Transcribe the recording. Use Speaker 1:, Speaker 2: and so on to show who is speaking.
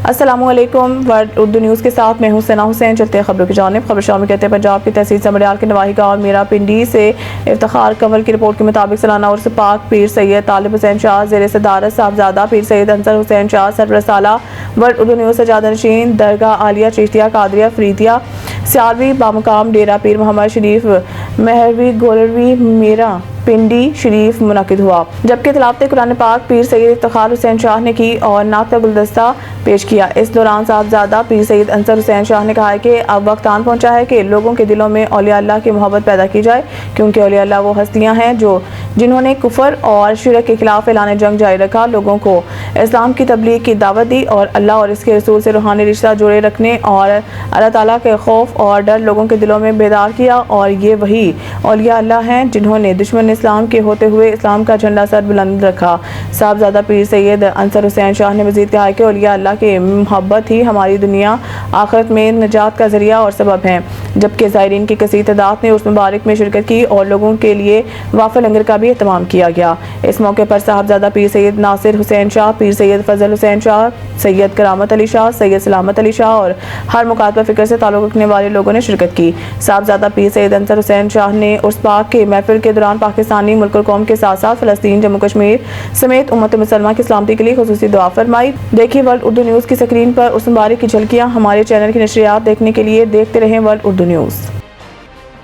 Speaker 1: السلام علیکم، world Urdu news کے ساتھ میں ہوں ثنا حسین۔ چلتے ہیں خبروں کی جانب۔ خبر شامل کہتے ہیں پنجاب کی تحصیل سمریال کے نواحی گاؤں میرا پنڈی سے افتخار کنول کی رپورٹ کے مطابق سالانہ عرس پاک پیر سید طالب حسین شاہ زیر صدارت صاحبزادہ پیر سید انصر حسین شاہ سربراہ سالہ ورلڈ اردو نیوز سجادہ نشین درگاہ عالیہ چشتیہ قادریہ فریدیہ سیالوی بامقام ڈیرہ پیر محمد شریف مہروی گولروی میرا پنڈی شریف منعقد ہوا، جبکہ تلاوت قرآن پاک پیر سید افتخار حسین شاہ نے کی اور نعت کا گلدستہ پیش کیا۔ اس دوران صاحبزادہ پیر سید انصر حسین شاہ نے کہا کہ اب وقت آن پہنچا ہے کہ لوگوں کے دلوں میں اولیاء اللہ کی محبت پیدا کی جائے، کیونکہ اولیاء اللہ وہ ہستیاں ہیں جنہوں نے کفر اور شرک کے خلاف اعلان جنگ جاری رکھا، لوگوں کو اسلام کی تبلیغ کی دعوت دی اور اللہ اور اس کے رسول سے روحانی رشتہ جوڑے رکھنے اور اللہ تعالیٰ کے خوف اور ڈر لوگوں کے دلوں میں بیدار کیا، اور یہ وہی اولیاء اللہ ہیں جنہوں نے دشمن اسلام کے ہوتے ہوئے اسلام کا جھنڈا سر بلند رکھا۔ صاحبزادہ پیر سید انصر حسین شاہ نے مزید کہا کہ اولیاء اللہ کی محبت ہی ہماری دنیا آخرت میں نجات کا ذریعہ اور سبب ہے، جبکہ زائرین کی کثیر تعداد نے اس مبارک میں شرکت کی اور لوگوں کے لیے وافر لنگر کا بھی اہتمام کیا گیا۔ اس موقع پر صاحبزادہ پیر سید ناصر حسین شاہ، پیر سید فضل حسین شاہ، سید کرامت علی شاہ، سید سلامت علی شاہ اور ہر مکاتبہ فکر سے تعلق رکھنے والے لوگوں نے شرکت کی۔ صاحبزادہ پیر سید انصر حسین شاہ نے عرس پاک کے محفل کے دوران پاکستانی ملک اور قوم کے ساتھ ساتھ فلسطین، جموں کشمیر سمیت امت مسلمہ کی سلامتی کے لیے خصوصی دعا فرمائی۔ دیکھیے ورلڈ اردو نیوز کی سکرین پر اس مبارک کی جھلکیاں۔ ہمارے چینل کی نشریات دیکھنے کے لیے دیکھتے رہیں ورلڈ اردو نیوز۔